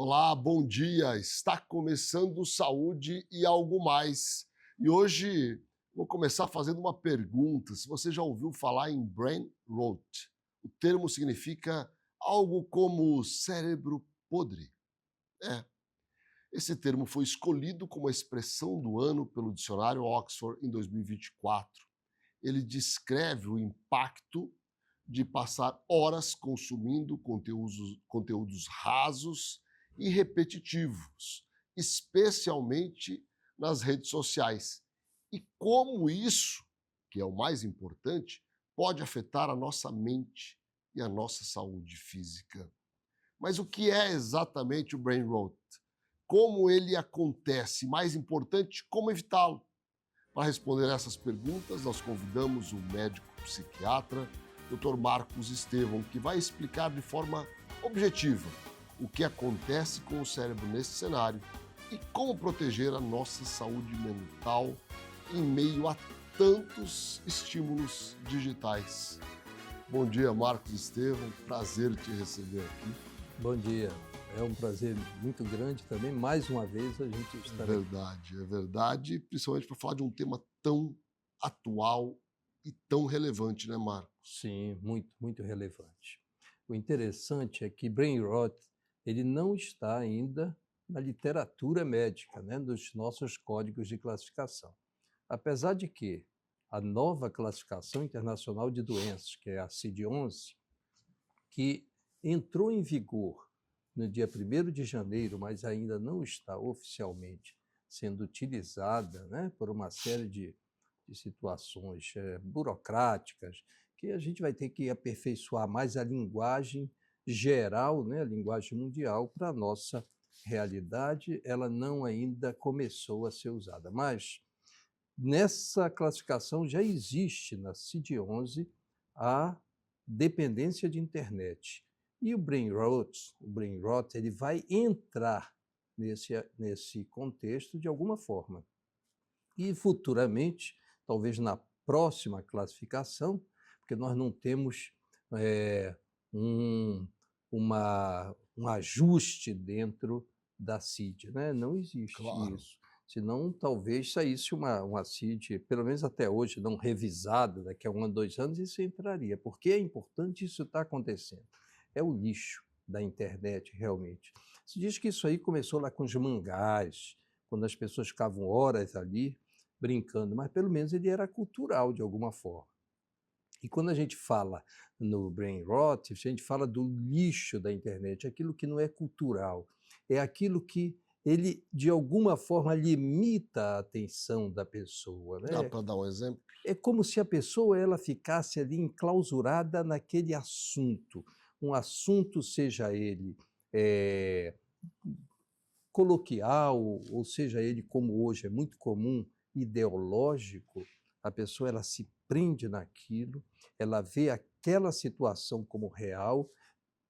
Olá, bom dia. Está começando Saúde e Algo Mais. E hoje vou começar fazendo uma pergunta. Se você já ouviu falar em brain rot, o termo significa algo como cérebro podre. É, esse termo foi escolhido como a expressão do ano pelo dicionário Oxford em 2024. Ele descreve o impacto de passar horas consumindo conteúdos rasos e repetitivos, especialmente nas redes sociais. E como isso, que é o mais importante, pode afetar a nossa mente e a nossa saúde física. Mas o que é exatamente o brain rot? Como ele acontece? Mais importante, como evitá-lo? Para responder essas perguntas, nós convidamos o médico psiquiatra, Dr. Marcos Estevão, que vai explicar de forma objetiva o que acontece com o cérebro nesse cenário e como proteger a nossa saúde mental em meio a tantos estímulos digitais. Bom dia, Marcos Estevão. Prazer te receber aqui. Bom dia. É um prazer muito grande também, mais uma vez, a gente estar aqui. É verdade, principalmente para falar de um tema tão atual e tão relevante, né, Marcos? Sim, muito relevante. O interessante é que brain rot, ele não está ainda na literatura médica, né, dos nossos códigos de classificação. Apesar de que a nova classificação internacional de doenças, que é a CID-11, que entrou em vigor no dia 1º de janeiro, mas ainda não está oficialmente sendo utilizada, né, por uma série de situações burocráticas, que a gente vai ter que aperfeiçoar mais a linguagem geral, né, a linguagem mundial, para a nossa realidade. Ela não ainda começou a ser usada, mas nessa classificação já existe na CID-11 a dependência de internet. E o brain rot, ele vai entrar nesse contexto de alguma forma. E futuramente, talvez na próxima classificação, porque nós não temos um ajuste dentro da CID, né? Não existe Claro. isso. Senão, talvez saísse uma CID, pelo menos até hoje, não revisada, daqui a 1 a 2 anos, isso entraria. Porque é importante isso estar acontecendo. É o lixo da internet, realmente. Se diz que isso aí começou lá com os mangás, quando as pessoas ficavam horas ali brincando, mas pelo menos ele era cultural de alguma forma. E quando a gente fala no brain rot, a gente fala do lixo da internet, aquilo que não é cultural, é aquilo que ele, de alguma forma, limita a atenção da pessoa, Dá né? para dar um exemplo? É como se a pessoa ela ficasse ali enclausurada naquele assunto, um assunto, seja ele coloquial, ou seja ele, como hoje é muito comum, ideológico. A pessoa ela se prende naquilo, ela vê aquela situação como real,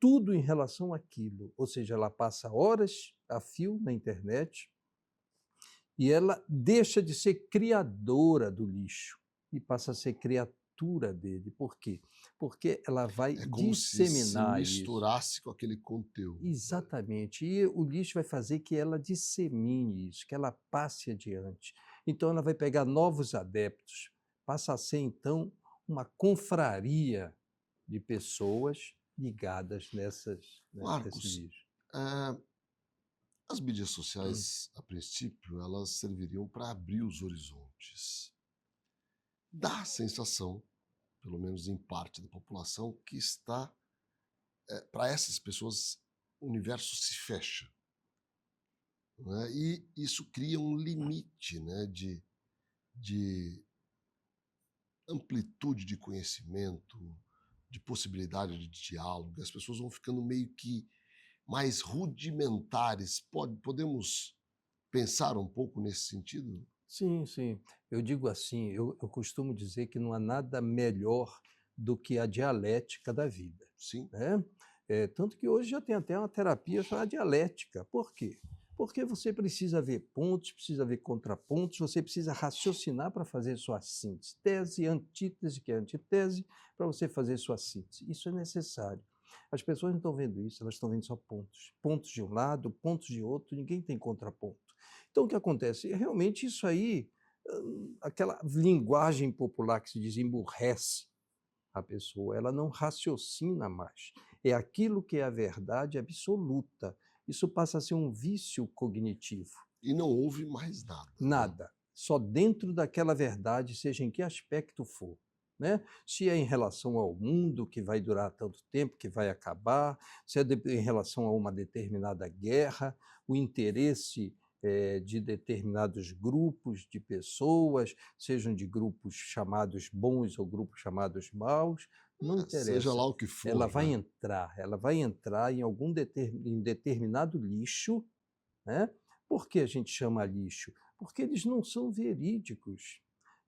tudo em relação àquilo, ou seja, ela passa horas a fio na internet e ela deixa de ser criadora do lixo e passa a ser criatura dele. Por quê? Porque ela vai É como se disseminar isso. misturasse com aquele conteúdo. Exatamente. E o lixo vai fazer que ela dissemine isso, que ela passe adiante. Então, ela vai pegar novos adeptos, passa a ser, então, uma confraria de pessoas ligadas nesse Marcos, lixo. as mídias sociais, a princípio, elas serviriam para abrir os horizontes. Dá a sensação, pelo menos em parte da população, que está, para essas pessoas, o universo se fecha. Né? E isso cria um limite, né, de amplitude de conhecimento, de possibilidade de diálogo. As pessoas vão ficando meio que mais rudimentares. Podemos pensar um pouco nesse sentido? Sim, sim. Eu digo assim, eu costumo dizer que não há nada melhor do que a dialética da vida, Sim. né? Tanto que hoje já tem até uma terapia chamada dialética. Por quê? Porque você precisa ver pontos, precisa ver contrapontos, você precisa raciocinar para fazer sua síntese. Tese, antítese, que é antitese, para você fazer sua síntese. Isso é necessário. As pessoas não estão vendo isso, elas estão vendo só pontos. Pontos de um lado, pontos de outro, ninguém tem contraponto. Então, o que acontece? Realmente isso aí, aquela linguagem popular que se diz emburrece a pessoa, ela não raciocina mais. É aquilo que é a verdade absoluta. Isso passa a ser um vício cognitivo. E não houve mais nada. Nada. Só dentro daquela verdade, seja em que aspecto for. Né? Se é em relação ao mundo, que vai durar tanto tempo, que vai acabar, se é em relação a uma determinada guerra, o interesse de determinados grupos de pessoas, sejam de grupos chamados bons ou grupos chamados maus, não interessa. Seja lá o que for. Ela vai entrar em algum determinado lixo, né? Por que a gente chama lixo? Porque eles não são verídicos.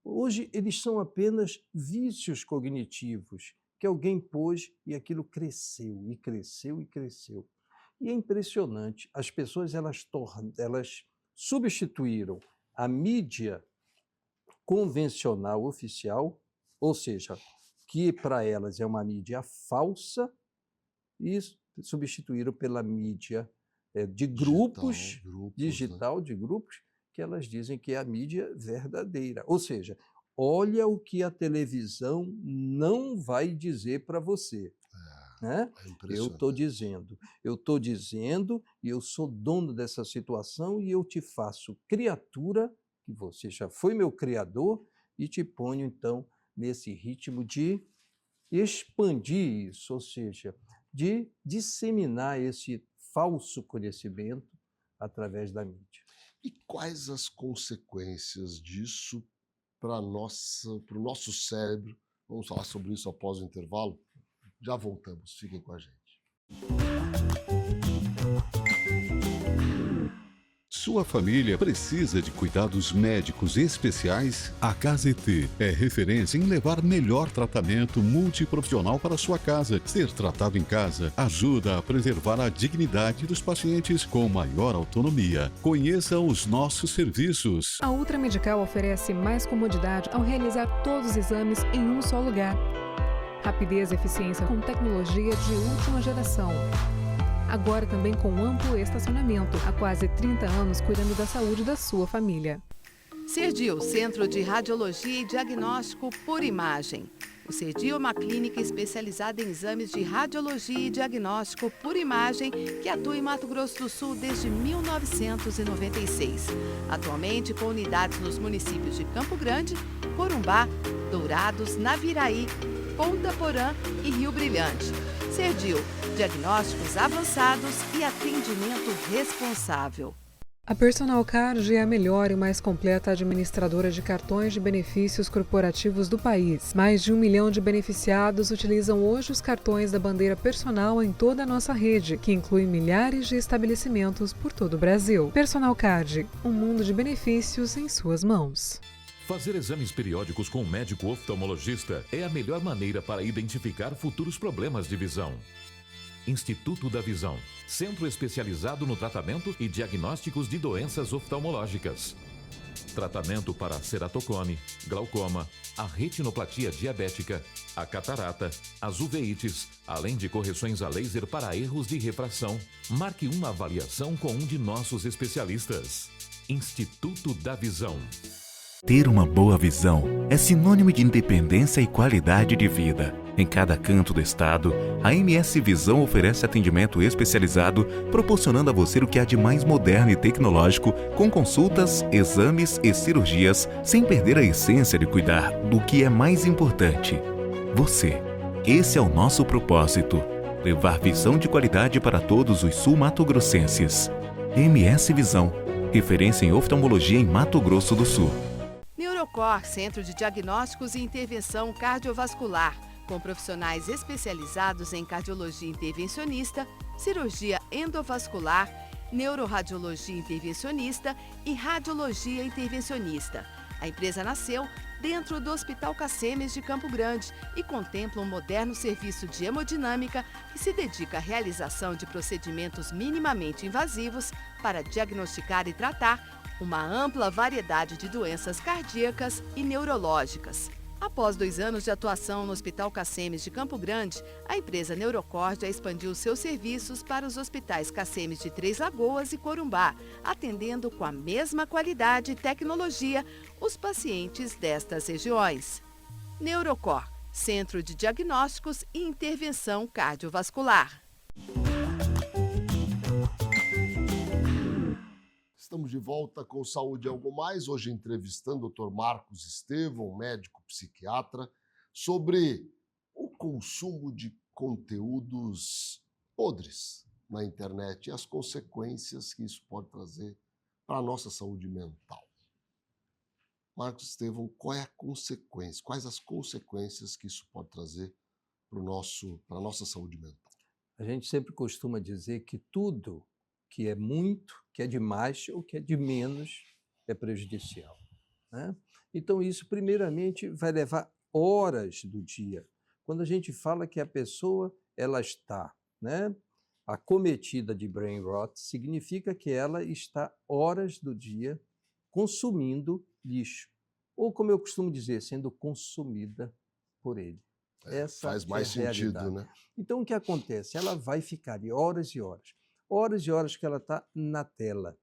Hoje, eles são apenas vícios cognitivos que alguém pôs e aquilo cresceu, e cresceu, e cresceu. E é impressionante, as pessoas elas substituíram a mídia convencional oficial, ou seja, que para elas é uma mídia falsa, e substituíram pela mídia de grupos, digital, de grupos, que elas dizem que é a mídia verdadeira. Ou seja, olha o que a televisão não vai dizer para você. Né? Eu estou dizendo e eu sou dono dessa situação e eu te faço criatura, que você já foi meu criador, e te ponho, então, nesse ritmo de expandir isso, ou seja, de disseminar esse falso conhecimento através da mídia. E quais as consequências disso para o nosso cérebro? Vamos falar sobre isso após o intervalo? Já voltamos, fiquem com a gente. Sua família precisa de cuidados médicos especiais? A KZT é referência em levar melhor tratamento multiprofissional para sua casa. Ser tratado em casa ajuda a preservar a dignidade dos pacientes com maior autonomia. Conheça os nossos serviços. A Ultramedical oferece mais comodidade ao realizar todos os exames em um só lugar. Rapidez e eficiência com tecnologia de última geração. Agora também com amplo estacionamento, há quase 30 anos cuidando da saúde da sua família. Serdio, Centro de Radiologia e Diagnóstico por Imagem. O Serdio é uma clínica especializada em exames de radiologia e diagnóstico por imagem que atua em Mato Grosso do Sul desde 1996. Atualmente com unidades nos municípios de Campo Grande, Corumbá, Dourados, Naviraí, Ponta Porã e Rio Brilhante. Serdio, diagnósticos avançados e atendimento responsável. A Personal Card é a melhor e mais completa administradora de cartões de benefícios corporativos do país. Mais de 1 milhão de beneficiados utilizam hoje os cartões da bandeira Personal em toda a nossa rede, que inclui milhares de estabelecimentos por todo o Brasil. Personal Card, um mundo de benefícios em suas mãos. Fazer exames periódicos com um médico oftalmologista é a melhor maneira para identificar futuros problemas de visão. Instituto da Visão, centro especializado no tratamento e diagnósticos de doenças oftalmológicas. Tratamento para ceratocone, glaucoma, a retinoplatia diabética, a catarata, as uveites, além de correções a laser para erros de refração. Marque uma avaliação com um de nossos especialistas. Instituto da Visão. Ter uma boa visão é sinônimo de independência e qualidade de vida. Em cada canto do estado, a MS Visão oferece atendimento especializado, proporcionando a você o que há de mais moderno e tecnológico, com consultas, exames e cirurgias, sem perder a essência de cuidar do que é mais importante: você. Esse é o nosso propósito: levar visão de qualidade para todos os sul-mato-grossenses. MS Visão, referência em oftalmologia em Mato Grosso do Sul. Neurocor, Centro de Diagnósticos e Intervenção Cardiovascular, com profissionais especializados em cardiologia intervencionista, cirurgia endovascular, neuroradiologia intervencionista e radiologia intervencionista. A empresa nasceu dentro do Hospital Cacemes de Campo Grande e contempla um moderno serviço de hemodinâmica que se dedica à realização de procedimentos minimamente invasivos para diagnosticar e tratar uma ampla variedade de doenças cardíacas e neurológicas. Após 2 anos de atuação no Hospital Cacemes de Campo Grande, a empresa Neurocord já expandiu seus serviços para os hospitais Cacemes de Três Lagoas e Corumbá, atendendo com a mesma qualidade e tecnologia os pacientes destas regiões. Neurocor, Centro de Diagnósticos e Intervenção Cardiovascular. Estamos de volta com Saúde e Algo Mais, hoje entrevistando o Dr. Marcos Estevão, médico psiquiatra, sobre o consumo de conteúdos podres na internet e as consequências que isso pode trazer para a nossa saúde mental. Marcos Estevão, qual é a consequência? Quais as consequências que isso pode trazer para a nossa saúde mental? A gente sempre costuma dizer que tudo que é muito, que é demais ou que é de menos é prejudicial, né? Então isso, primeiramente, vai levar horas do dia. Quando a gente fala que a pessoa ela está, né, acometida de brain rot, significa que ela está horas do dia consumindo lixo, ou como eu costumo dizer, sendo consumida por ele. Essa faz mais é a sentido, realidade. né? Então o que acontece? Ela vai ficar de horas e horas que ela está na tela,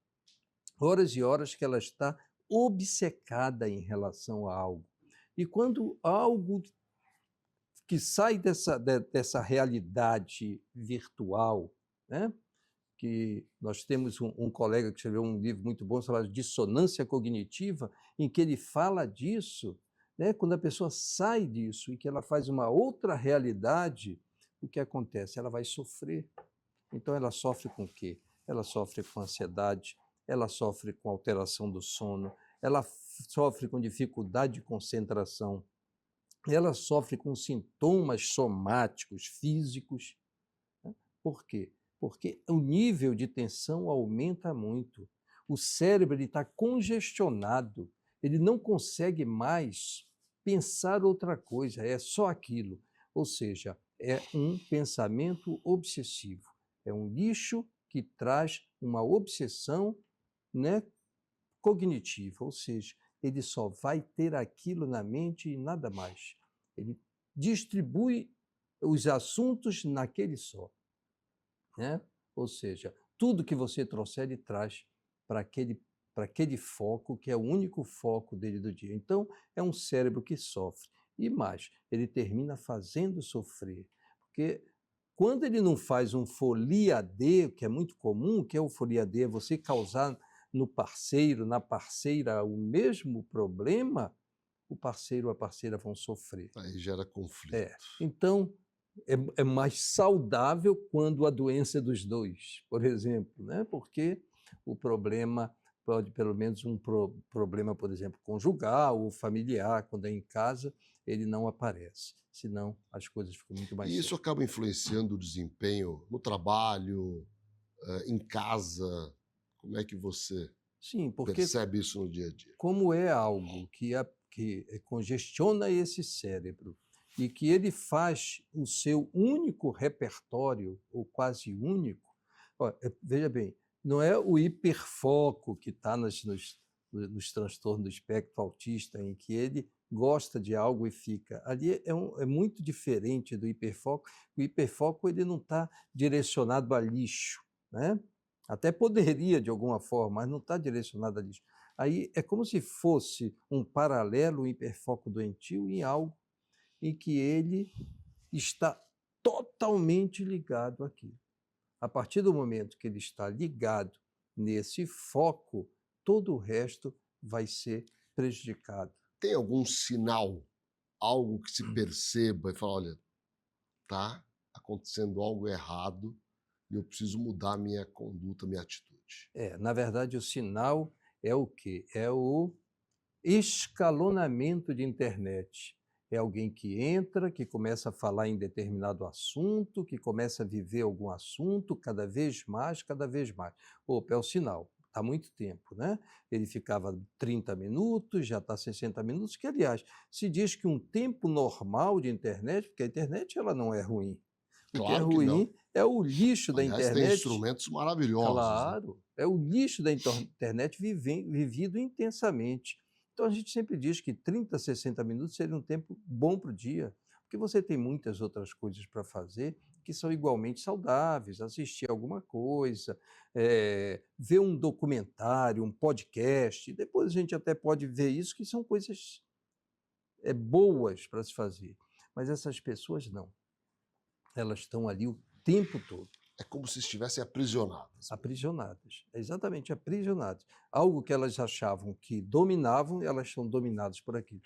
horas e horas que ela está obcecada em relação a algo. E quando algo que sai dessa realidade virtual, né? Que nós temos um colega que escreveu um livro muito bom chamado Dissonância Cognitiva, em que ele fala disso, né? Quando a pessoa sai disso e que ela faz uma outra realidade, o que acontece? Ela vai sofrer. Então ela sofre com o quê? Ela sofre com ansiedade, ela sofre com alteração do sono, ela sofre com dificuldade de concentração, ela sofre com sintomas somáticos, físicos. Né? Por quê? Porque o nível de tensão aumenta muito. O cérebro está congestionado, ele não consegue mais pensar outra coisa, é só aquilo. Ou seja, é um pensamento obsessivo. É um lixo que traz uma obsessão, né, cognitiva, ou seja, ele só vai ter aquilo na mente e nada mais. Ele distribui os assuntos naquele só, né? Ou seja, tudo que você trouxer, ele traz para aquele foco, que é o único foco dele do dia. Então, é um cérebro que sofre. E mais, ele termina fazendo sofrer, porque quando ele não faz um folia D, que é muito comum, que é o folia D, é você causar no parceiro, na parceira, o mesmo problema, o parceiro ou a parceira vão sofrer. Aí gera conflito. Então, é mais saudável quando a doença é dos dois, por exemplo, né? Porque o problema pode, pelo menos problema, por exemplo, conjugal ou familiar, quando é em casa, ele não aparece. Senão as coisas ficam muito mais E isso acaba influenciando o desempenho no trabalho, em casa? Como é que você percebe isso no dia a dia? Como é algo que congestiona esse cérebro e que ele faz o seu único repertório, ou quase único, veja bem, não é o hiperfoco que está nos transtornos do espectro autista, em que ele gosta de algo e fica. Ali é muito diferente do hiperfoco. O hiperfoco ele não está direcionado a lixo, né? Até poderia, de alguma forma, mas não está direcionado a lixo. Aí é como se fosse um paralelo, um hiperfoco doentio em algo em que ele está totalmente ligado àquilo. A partir do momento que ele está ligado nesse foco, todo o resto vai ser prejudicado. Tem algum sinal, algo que se perceba e fala, olha, está acontecendo algo errado e eu preciso mudar minha conduta, minha atitude? Na verdade, o sinal é o quê? É o escalonamento de internet. É alguém que entra, que começa a falar em determinado assunto, que começa a viver algum assunto cada vez mais. Opa, é o sinal. Há muito tempo, né? Ele ficava 30 minutos, já está 60 minutos, que, aliás, se diz que um tempo normal de internet, porque a internet ela não é ruim. O que é ruim é o lixo da internet. Tem instrumentos maravilhosos. Claro, né? É o lixo da internet vivido intensamente. Então, a gente sempre diz que 30, 60 minutos seria um tempo bom para o dia, porque você tem muitas outras coisas para fazer que são igualmente saudáveis, assistir alguma coisa, ver um documentário, um podcast, depois a gente até pode ver isso, que são coisas boas para se fazer. Mas essas pessoas não. Elas estão ali o tempo todo. É como se estivessem aprisionadas. Aprisionadas, exatamente, aprisionadas. Algo que elas achavam que dominavam, elas são dominadas por aquilo.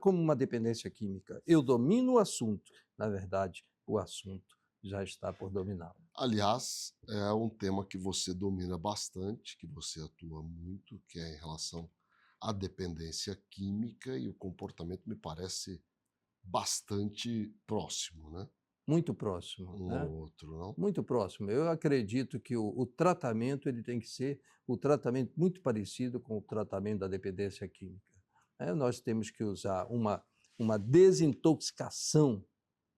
Como uma dependência química. Eu domino o assunto, na verdade, o assunto já está por dominá-lo. Aliás, é um tema que você domina bastante, que você atua muito, que é em relação à dependência química, e o comportamento me parece bastante próximo, né? Muito próximo. Um né? ao outro, não? Muito próximo. Eu acredito que o tratamento ele tem que ser o tratamento muito parecido com o tratamento da dependência química. Nós temos que usar uma desintoxicação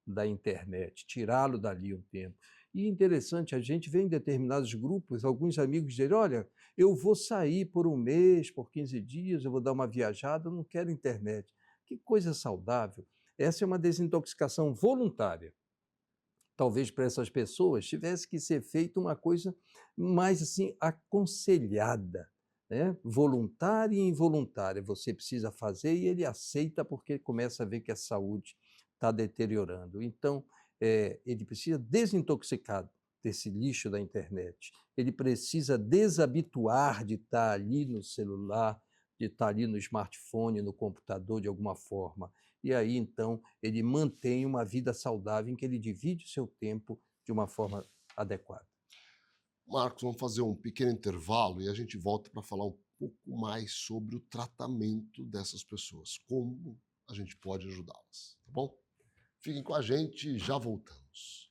da internet, tirá-lo dali um tempo. E interessante, a gente vê em determinados grupos, alguns amigos dizem, olha, eu vou sair por um mês, por 15 dias, eu vou dar uma viajada, eu não quero internet. Que coisa saudável. Essa é uma desintoxicação voluntária. Talvez para essas pessoas tivesse que ser feita uma coisa mais assim aconselhada, né? Voluntária e involuntária. Você precisa fazer e ele aceita porque começa a ver que a saúde está deteriorando. Então, ele precisa desintoxicar desse lixo da internet. Ele precisa desabituar de estar ali no celular, de estar ali no smartphone, no computador de alguma forma. E aí, então, ele mantém uma vida saudável em que ele divide o seu tempo de uma forma adequada. Marcos, vamos fazer um pequeno intervalo e a gente volta para falar um pouco mais sobre o tratamento dessas pessoas, como a gente pode ajudá-las, tá bom? Fiquem com a gente e já voltamos.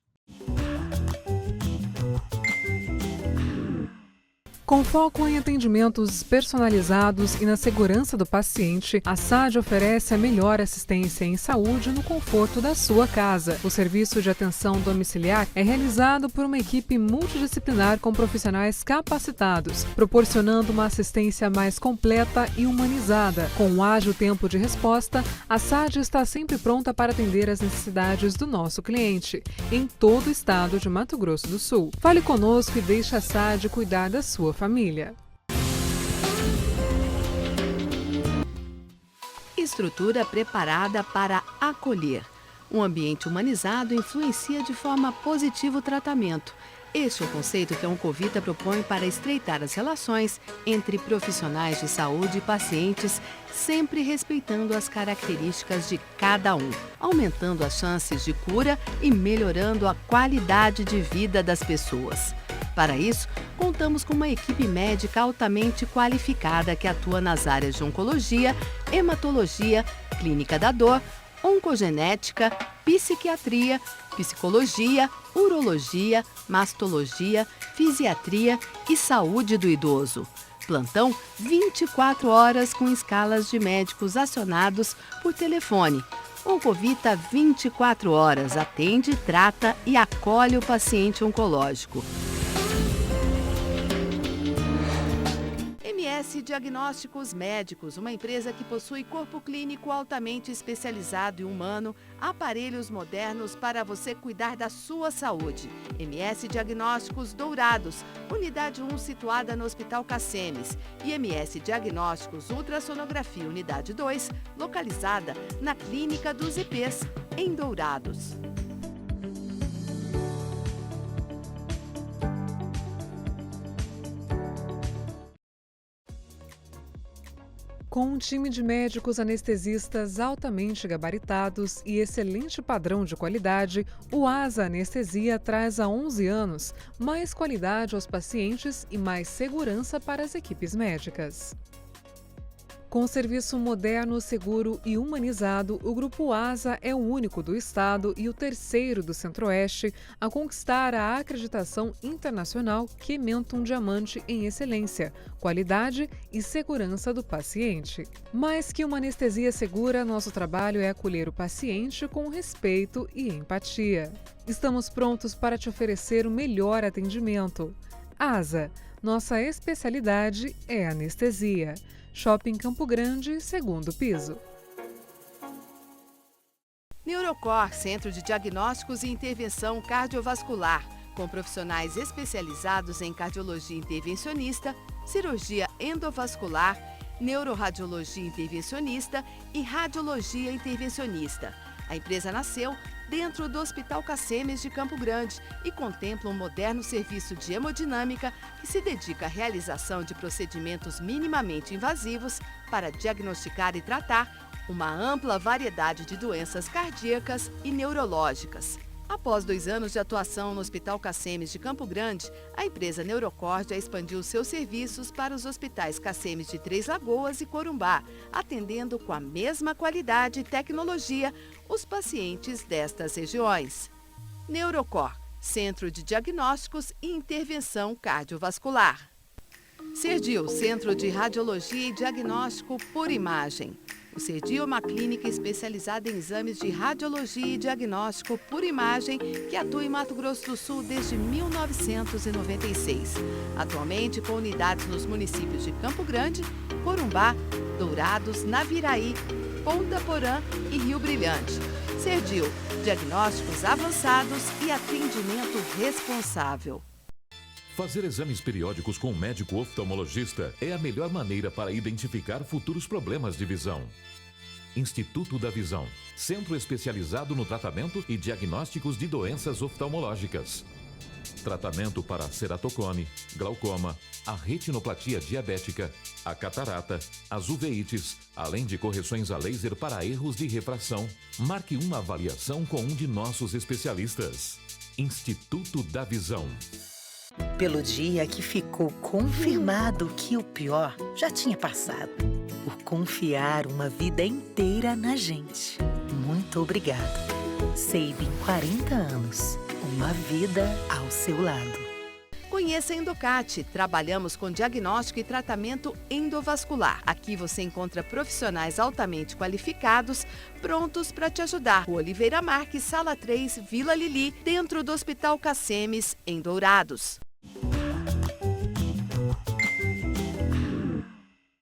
Com foco em atendimentos personalizados e na segurança do paciente, a SAD oferece a melhor assistência em saúde no conforto da sua casa. O serviço de atenção domiciliar é realizado por uma equipe multidisciplinar com profissionais capacitados, proporcionando uma assistência mais completa e humanizada. Com um ágil tempo de resposta, a SAD está sempre pronta para atender as necessidades do nosso cliente, em todo o estado de Mato Grosso do Sul. Fale conosco e deixe a SAD cuidar da sua família. Estrutura preparada para acolher. Um ambiente humanizado influencia de forma positiva o tratamento. Este é o conceito que a Oncovita propõe para estreitar as relações entre profissionais de saúde e pacientes, sempre respeitando as características de cada um, aumentando as chances de cura e melhorando a qualidade de vida das pessoas. Para isso, contamos com uma equipe médica altamente qualificada que atua nas áreas de oncologia, hematologia, clínica da dor, oncogenética, psiquiatria, psicologia, urologia, mastologia, fisiatria e saúde do idoso. Plantão 24 horas com escalas de médicos acionados por telefone. Oncovita 24 horas atende, trata e acolhe o paciente oncológico. MS Diagnósticos Médicos, uma empresa que possui corpo clínico altamente especializado e humano, aparelhos modernos para você cuidar da sua saúde. MS Diagnósticos Dourados, unidade 1 situada no Hospital Cassemes, e MS Diagnósticos Ultrassonografia, unidade 2, localizada na Clínica dos IPs, em Dourados. Com um time de médicos anestesistas altamente gabaritados e excelente padrão de qualidade, o ASA Anestesia traz há 11 anos mais qualidade aos pacientes e mais segurança para as equipes médicas. Com serviço moderno, seguro e humanizado, o Grupo ASA é o único do estado e o terceiro do Centro-Oeste a conquistar a acreditação internacional Kementum Diamante em excelência, qualidade e segurança do paciente. Mais que uma anestesia segura, nosso trabalho é acolher o paciente com respeito e empatia. Estamos prontos para te oferecer o melhor atendimento. ASA. Nossa especialidade é anestesia. Shopping Campo Grande, segundo piso. Neurocor, Centro de Diagnósticos e Intervenção Cardiovascular, com profissionais especializados em cardiologia intervencionista, cirurgia endovascular, neuroradiologia intervencionista e radiologia intervencionista. A empresa nasceu dentro do Hospital Cacemes de Campo Grande e contempla um moderno serviço de hemodinâmica que se dedica à realização de procedimentos minimamente invasivos para diagnosticar e tratar uma ampla variedade de doenças cardíacas e neurológicas. Após 2 anos de atuação no Hospital Cacemes de Campo Grande, a empresa Neurocor já expandiu seus serviços para os hospitais Cacemes de Três Lagoas e Corumbá, atendendo com a mesma qualidade e tecnologia os pacientes destas regiões. Neurocor, Centro de Diagnósticos e Intervenção Cardiovascular. Cerdil, Centro de Radiologia e Diagnóstico por Imagem. O Cerdil é uma clínica especializada em exames de radiologia e diagnóstico por imagem que atua em Mato Grosso do Sul desde 1996. Atualmente com unidades nos municípios de Campo Grande, Corumbá, Dourados, Naviraí, Ponta Porã e Rio Brilhante. Cerdil, diagnósticos avançados e atendimento responsável. Fazer exames periódicos com um médico oftalmologista é a melhor maneira para identificar futuros problemas de visão. Instituto da Visão, centro especializado no tratamento e diagnósticos de doenças oftalmológicas. Tratamento para ceratocone, glaucoma, a retinoplatia diabética, a catarata, as uveites, além de correções a laser para erros de refração. Marque uma avaliação com um de nossos especialistas. Instituto da Visão. Pelo dia que ficou confirmado que o pior já tinha passado. Por confiar uma vida inteira na gente. Muito obrigado. Seibin, 40 anos. Uma vida ao seu lado. Conheça a Endocate. Trabalhamos com diagnóstico e tratamento endovascular. Aqui você encontra profissionais altamente qualificados, prontos para te ajudar. O Oliveira Marques, Sala 3, Vila Lili, dentro do Hospital Cacemes, em Dourados.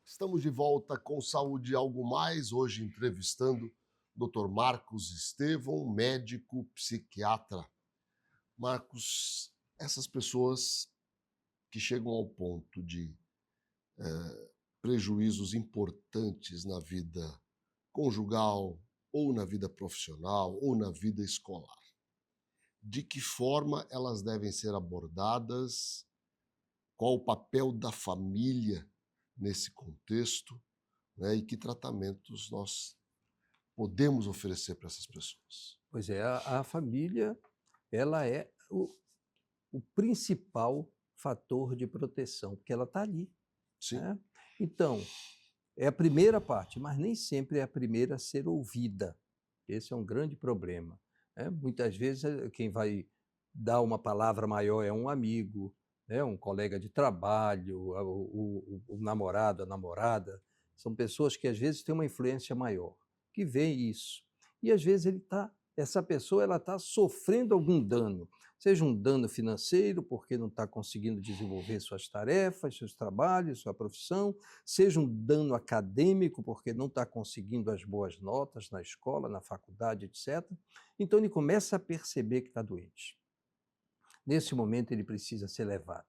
Estamos de volta com Saúde e Algo Mais, hoje entrevistando o Dr. Marcos Estevão, médico psiquiatra. Marcos, essas pessoas que chegam ao ponto de prejuízos importantes na vida conjugal, ou na vida profissional, ou na vida escolar, de que forma elas devem ser abordadas, qual o papel da família nesse contexto, né, e que tratamentos nós podemos oferecer para essas pessoas. Pois é, a família ela é o principal fator de proteção, porque ela está ali. Sim. Né? Então, é a primeira parte, mas nem sempre é a primeira a ser ouvida. Esse é um grande problema. Né? Muitas vezes quem vai dar uma palavra maior é um amigo, né? Um colega de trabalho, o namorado, a namorada. São pessoas que às vezes têm uma influência maior, que veem isso. E às vezes essa pessoa está sofrendo algum dano, seja um dano financeiro, porque não está conseguindo desenvolver suas tarefas, seus trabalhos, sua profissão, seja um dano acadêmico, porque não está conseguindo as boas notas na escola, na faculdade, etc. Então ele começa a perceber que está doente. Nesse momento ele precisa ser levado,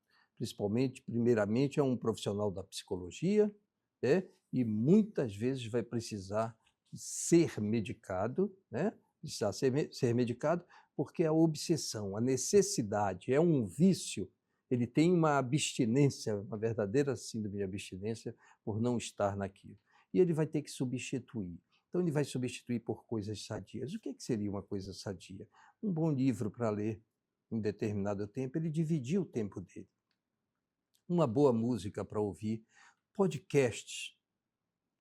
primeiramente, a um profissional da psicologia, né? E muitas vezes vai precisar ser medicado, né? Precisar ser medicado, porque a obsessão, a necessidade, é um vício, ele tem uma abstinência, uma verdadeira síndrome de abstinência por não estar naquilo. E ele vai ter que substituir. Então ele vai substituir por coisas sadias. O que seria uma coisa sadia? Um bom livro para ler em determinado tempo, ele dividir o tempo dele. Uma boa música para ouvir, podcasts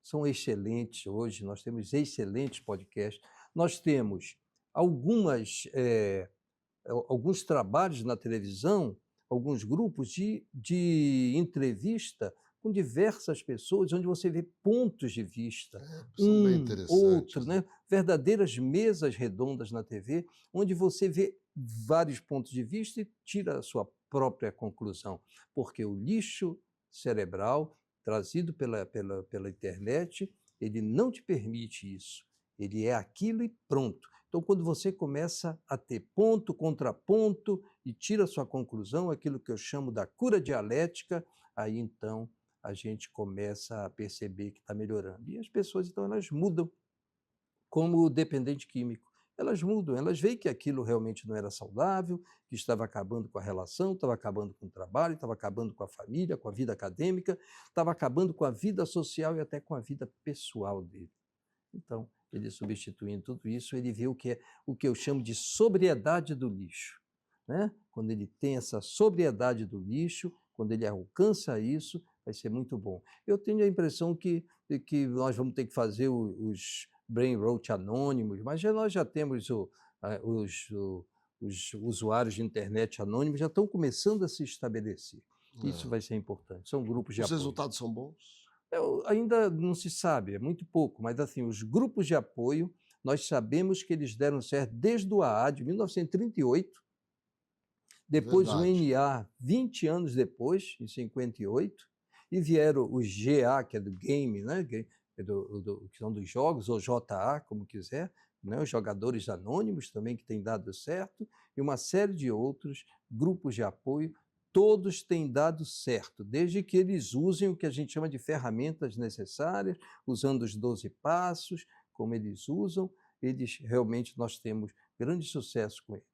são excelentes hoje, nós temos excelentes podcasts, nós temos alguns trabalhos na televisão, alguns grupos de entrevista com diversas pessoas, onde você vê pontos de vista, são bem interessantes, outro, né? Verdadeiras mesas redondas na TV, onde você vê vários pontos de vista e tira a sua própria conclusão, porque o lixo cerebral trazido pela internet, ele não te permite isso. Ele é aquilo e pronto. Então, quando você começa a ter ponto, contraponto e tira a sua conclusão, aquilo que eu chamo da cura dialética, aí então a gente começa a perceber que está melhorando. E as pessoas, então, elas mudam como dependente químico. Elas mudam, elas veem que aquilo realmente não era saudável, que estava acabando com a relação, estava acabando com o trabalho, estava acabando com a família, com a vida acadêmica, estava acabando com a vida social e até com a vida pessoal dele. Então, ele substituindo tudo isso, ele vê o que eu chamo de sobriedade do lixo. Né? Quando ele tem essa sobriedade do lixo, quando ele alcança isso, vai ser muito bom. Eu tenho a impressão que nós vamos ter que fazer os Brain Rot anônimos, mas nós já temos os usuários de internet anônimos, já estão começando a se estabelecer. Isso vai ser importante. São grupos de apoio. Os resultados são bons? Ainda não se sabe, é muito pouco, mas assim, os grupos de apoio, nós sabemos que eles deram certo desde o AA de 1938, depois o NA 20 anos depois, em 58, e vieram os GA, que é do game, né? Que são dos jogos, ou JA, como quiser, né? Os jogadores anônimos também que têm dado certo, e uma série de outros grupos de apoio. Todos têm dado certo, desde que eles usem o que a gente chama de ferramentas necessárias, usando os 12 passos, como eles usam, realmente nós temos grande sucesso com eles.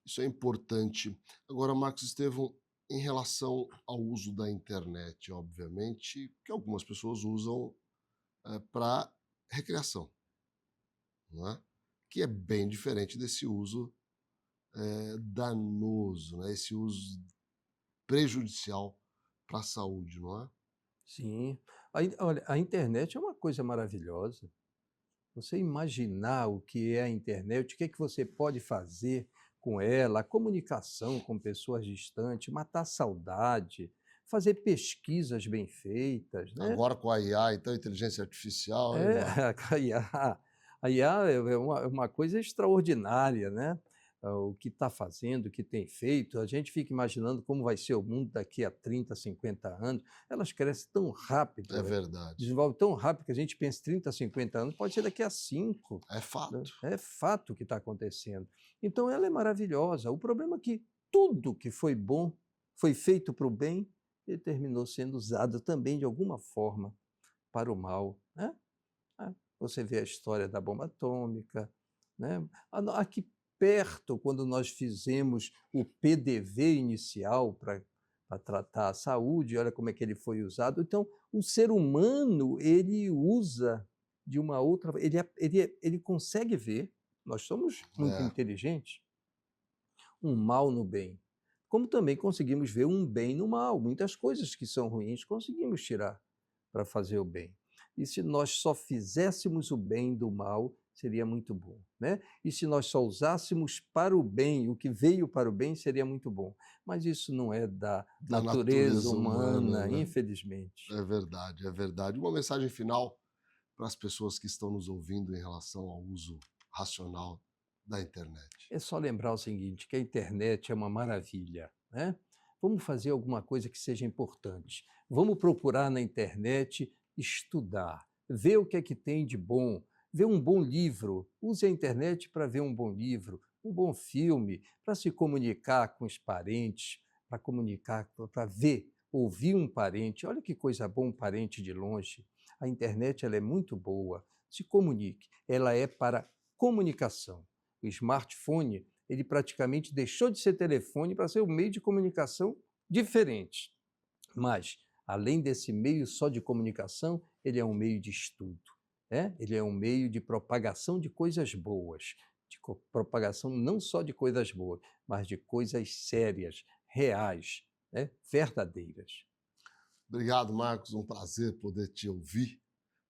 Isso é importante. Agora, Marcos Estevão, em relação ao uso da internet, obviamente, que algumas pessoas usam para recreação, não é? Que é bem diferente desse uso danoso, né? Esse uso prejudicial para a saúde, não é? Sim. Olha, a internet é uma coisa maravilhosa. Você imaginar o que é a internet, o que é que você pode fazer com ela, a comunicação com pessoas distantes, matar a saudade, fazer pesquisas bem feitas. Né? Agora com a IA, então, inteligência artificial. A IA é uma coisa extraordinária, né? O que está fazendo, o que tem feito, a gente fica imaginando como vai ser o mundo daqui a 30, 50 anos. Elas crescem tão rápido. É verdade. Desenvolvem tão rápido que a gente pensa 30, 50 anos, pode ser daqui a 5. É fato. É fato o que está acontecendo. Então, ela é maravilhosa. O problema é que tudo que foi bom, foi feito para o bem, ele terminou sendo usado também, de alguma forma, para o mal. Né? Você vê a história da bomba atômica. Né? Aqui perto, quando nós fizemos o PDV inicial para tratar a saúde, olha como é que ele foi usado. Então, o ser humano, ele usa de uma outra... Ele consegue ver, nós somos muito inteligentes, um mal no bem. Como também conseguimos ver um bem no mal. Muitas coisas que são ruins conseguimos tirar para fazer o bem. E se nós só fizéssemos o bem do mal, seria muito bom, né? E se nós só usássemos para o bem, o que veio para o bem, seria muito bom. Mas isso não é da natureza humana, né? Infelizmente. É verdade, é verdade. Uma mensagem final para as pessoas que estão nos ouvindo em relação ao uso racional da internet. É só lembrar o seguinte, que a internet é uma maravilha, né? Vamos fazer alguma coisa que seja importante. Vamos procurar na internet estudar, ver o que é que tem de bom, ver um bom livro, use a internet para ver um bom livro, um bom filme, para se comunicar com os parentes, para comunicar, para ver, ouvir um parente. Olha que coisa boa um parente de longe. A internet ela é muito boa. Se comunique. Ela é para comunicação. O smartphone, ele praticamente deixou de ser telefone para ser um meio de comunicação diferente. Mas, além desse meio só de comunicação, ele é um meio de estudo. Ele é um meio de propagação de coisas boas, de propagação não só de coisas boas, mas de coisas sérias, reais, verdadeiras. Obrigado, Marcos. Um prazer poder te ouvir,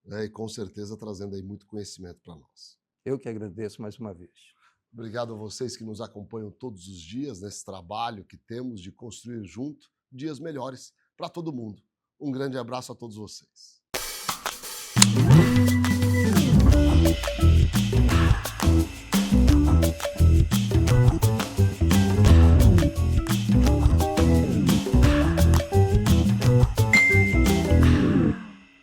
e com certeza trazendo aí muito conhecimento para nós. Eu que agradeço mais uma vez. Obrigado a vocês que nos acompanham todos os dias nesse trabalho que temos de construir junto dias melhores para todo mundo. Um grande abraço a todos vocês.